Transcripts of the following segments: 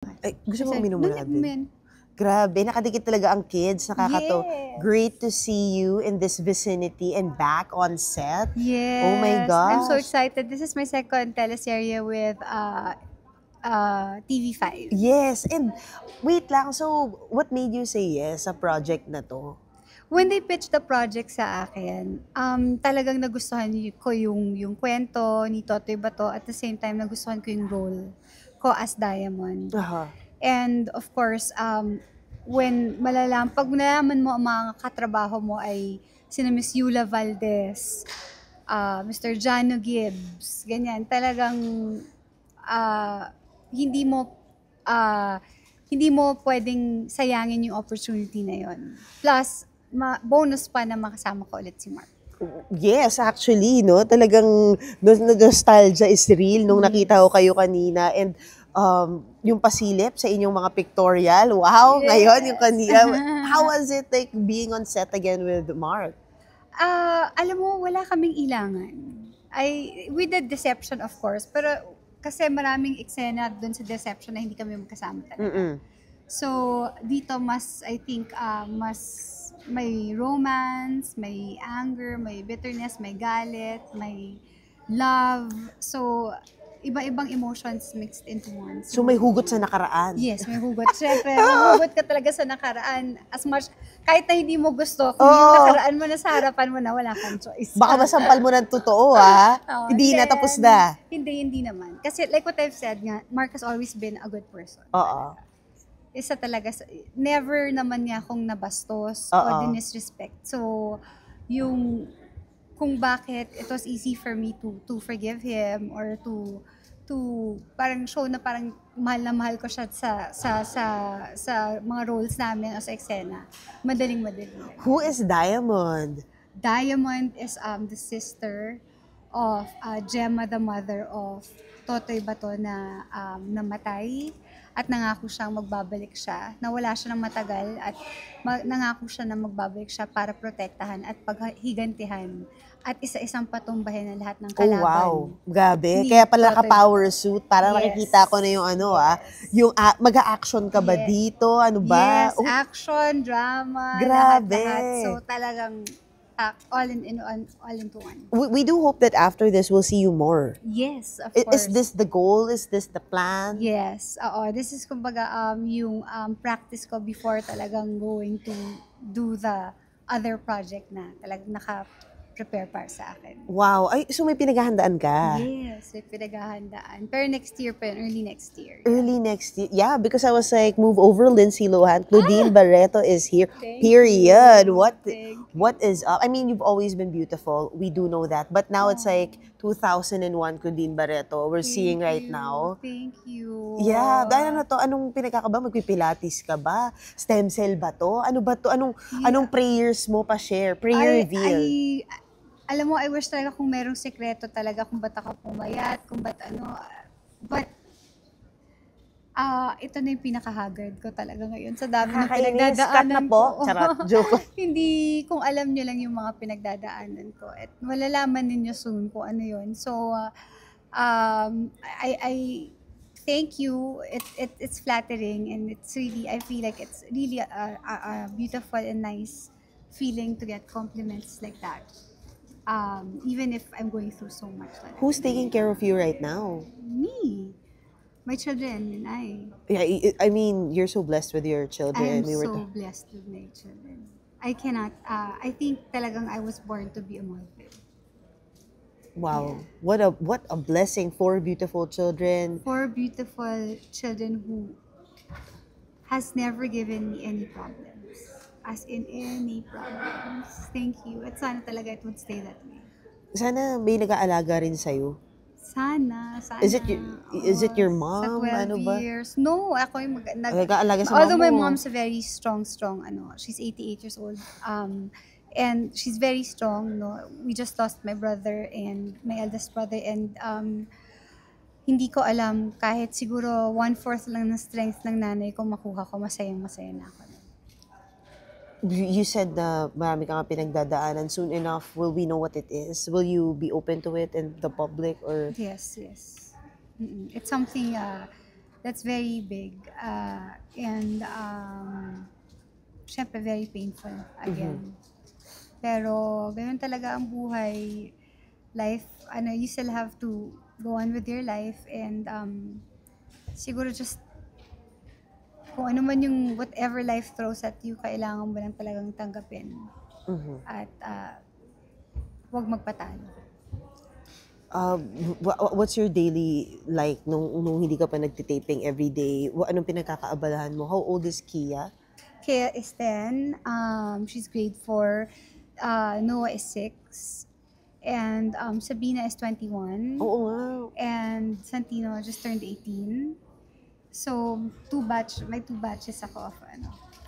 Ay, gusto mo Kasi, uminom nung muna, Advin? nag-men, Grabe, nakadikit talaga ang kids. yes. Great to see you in this vicinity and back on set. Oh my Yes, I'm so gosh. excited. This is my second teleserye with TV5. Yes, and wait lang, so what made you say yes sa project na to? When they pitched the project sa akin, talagang nagustuhan ko yung kwento ni Totoy Bato. At the same time, nagustuhan ko yung role ko as Diamond. Aha. And of course, pag nalaman mo ang mga katrabaho mo ay sina Miss Yula Valdez, Mr. Jano Gibbs, ganyan, talagang ah, hindi mo ah, hindi mo pwedeng sayangin yung opportunity na yon. Plus, bonus pa na makasama ko ulit si Mark. Yes, actually, no? Talagang nostalgia is real nung nakita ko kayo kanina. And yung pasilip sa inyong mga pictorial, wow, Yes. ngayon yung kanina. How was it like being on set again with Mark? Alam mo, wala kaming ilangan. With the deception, of course, pero kasi maraming eksena doon sa deception na hindi kami magkasama talaga. Mm-mm. So, dito I think, mas may romance, may anger, may bitterness, may galit, may love. So, iba-ibang emotions mixed into one. So may hugot sa nakaraan. Yes, may hugot. Siyempre, mahugot ka talaga sa nakaraan. As much, kahit na hindi mo gusto, kung yung nakaraan mo na sa harapan mo na, wala kang choice. Baka masampal mo ng totoo, ha? Oo, Hindi na, then, tapos na. Hindi naman. Kasi like what I've said nga, Mark has always been a good person. Oo. Isa talaga, never naman niya akong nabastos o dinisrespect. So, kung bakit it was easy for me to forgive him or to parang show na parang mahal na mahal ko siya sa mga roles namin o sa eksena. Madaling. Who is Diamond? Diamond is the sister of Gemma, the mother of Totoy Bato na namatay at nangako siyang magbabalik siya. Nawala siya ng matagal at nangako siya na magbabalik siya para protektahan at paghigantihan at isa-isang patumbahin ang lahat ng kalaban. Oh, wow. Grabe. Ni Kaya pala Totoy naka-power suit. Parang Yes. nakikita ko na yung yung mag-a-action ka ba Yes. dito? Ano ba? Yes, action, drama, Grabe. lahat. So talagang all into one. We do hope that after this, we'll see you more. Yes, of Is course. this the goal? Is this the plan? Yes, oo. This is kumbaga yung practice ko before talagang going to do the other project na talagang naka-prepare para sa akin. Wow. Ay, so may pinaghahandaan ka? Yes, may pinaghahandaan. Pero next year pa yun, early next year. Early next year. Yeah, because I was like, move over, Lindsay Lohan. Claudine Barreto is here. Thank Period. you. What is up? I mean, you've always been beautiful. We do know that. But now it's like 2001 Claudine Barreto. We're seeing right now. Thank you. Yeah, dahil ano to? Anong pinagkakaba? Magpipilates ka ba? Stem cell ba to? Ano ba to? Anong prayers mo pa share? Prayer reveal. Alam mo, I wish talaga kung merong sekreto talaga kung ba't ako pumayat, kung ba't but ito na yung pinaka-haggard ko talaga ngayon sa dami ng Nakakainis. Cut na pinagdadaanan po. ko. Charot. Joke. Hindi, kung alam nyo lang yung mga pinagdadaanan ko. At malalaman ninyo soon kung ano yun. So, I thank you. It's flattering and it's really, I feel like it's really a beautiful and nice feeling to get compliments like that. Even if I'm going through so much. Who's taking care of you right now? Me. My children and I. Yeah, I mean, you're so blessed with your I children. am so blessed with my children. I cannot, I think talagang I was born to be a mother. Wow. What a blessing. 4 beautiful children. 4 beautiful children who has never given me any problems. As in any problems. Thank you. At sana talaga it would stay that way. Sana may nag-aalaga rin sa'yo. Sana. Is it your mom? Sa 12 Ano ba? years. No, ako yung Nag-aalaga sa although mama my mo. mom's a very strong, she's 88 years old. And she's very strong, no. We just lost my brother and my eldest brother and hindi ko alam kahit siguro 1/4 lang ng strength ng nanay ko makuha ko, masaya na ako. You said na marami kang pinagdadaanan. Soon enough, will we know what it is? Will you be open to it in the public or? Yes. It's something That's very big. And syempre very painful again. Pero ganun talaga ang buhay. Life, you still have to go on with your life and siguro just kung ano man yung whatever life throws at you, kailangan mo lang talagang tanggapin. At huwag magpatalo. What's your daily like nung hindi ka pa nagtitaping every day? Anong pinagkakaabalahan mo? How old is Kia? Kia is 10. She's grade 4. Noah is 6. And Sabina is 21. Oo nga. And Santino just turned 18. So, may two batches ako of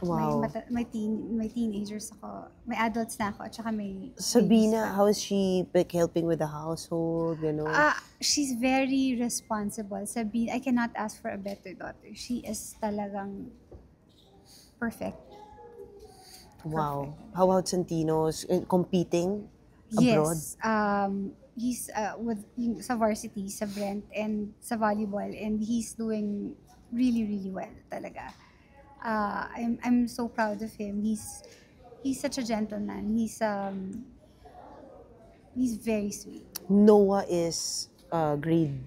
Wow. May teenagers ako. May adults na ako at saka may Sabina, babies pa. how is she like helping with the household, you know? She's very responsible. Sabina, I cannot ask for a better daughter. She is talagang perfect. Wow. How about Santino's competing abroad? Yes. He's sa varsity, sa Brent, and sa volleyball, and he's doing really, really well talaga. I'm so proud of him. He's such a gentleman. He's very sweet. Noah is grade.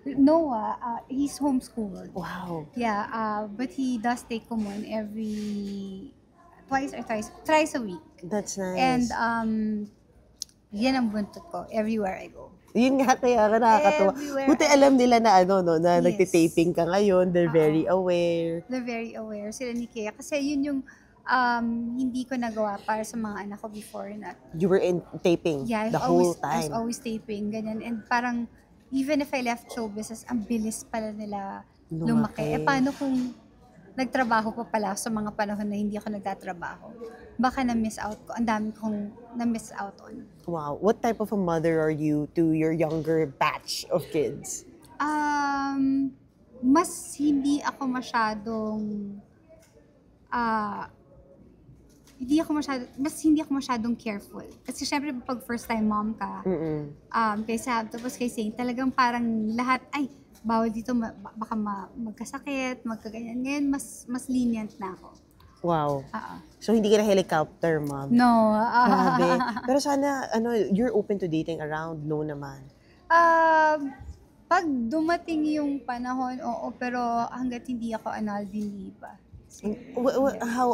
Noah, he's homeschooled. Wow. Yeah, but he does take Kumon thrice a week. That's nice. And yan ang buntot ko everywhere I go. Yun nga, kaya ka nakakatuwa. Everywhere. Buti alam nila na na Yes. nagtitaping ka ngayon. They're very aware. They're very aware sila ni Kea. Kasi yun yung hindi ko nagawa para sa mga anak ko before na. You were in taping the whole I was time. always taping, ganyan. And parang, even if I left show business, ang bilis pala nila lumaki. Paano kung nagtrabaho pa pala sa mga panahon na hindi ako nagtatrabaho? Baka na-miss out ko. Ang dami kong na-miss out on. Wow. What type of a mother are you to your younger batch of kids? Mas hindi ako masyadong hindi ako masyadong careful. Kasi syempre pag first time mom ka, kay Sab, tapos kay Saint, talagang parang lahat, bawal dito, baka magkasakit, magkaganyan. Ngayon, mas lenient na ako. Wow. So, hindi ka na helicopter, mom? No. Grabe. Pero sana, you're open to dating around? No naman. Pag dumating yung panahon, oo, pero hanggat hindi ako annulled, hindi pa.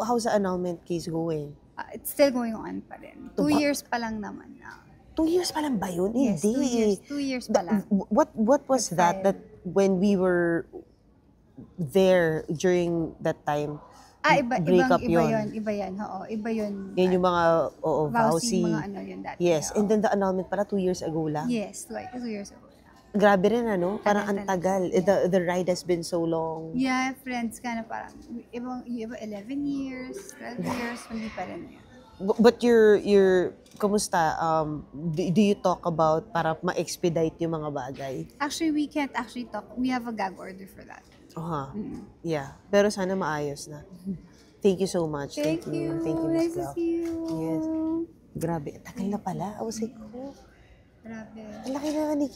How's the annulment case going? It's still going on pa rin. 2 years pa lang naman na. 2 years pa lang ba yun? Yes, Hindi. 2 years pa lang. What was that when we were there during that time? Breakup yun. Iba yan, oo. Iba yun. Yan yung mga, Vowsy, Vowsy. mga yun dati. Yes, oo. and then the annulment pala 2 years ago lang. Yes, like 2 years ago. Grabe rin, Parang ang tagal. Talaga. The ride has been so long. Yeah, friends ka na parang, yung iba 11 years, 12 years, hindi pa rin yun. But kamusta? Do you talk about para ma-expedite yung mga bagay? Actually, we can't actually talk. We have a gag order for that. Yeah. Pero sana maayos na. Thank you so much. Thank you. Thank you, Miss Nice to Blau. see you. Yes. Grabe. Tagal na pala. I was like, Grabe. ang laki na ni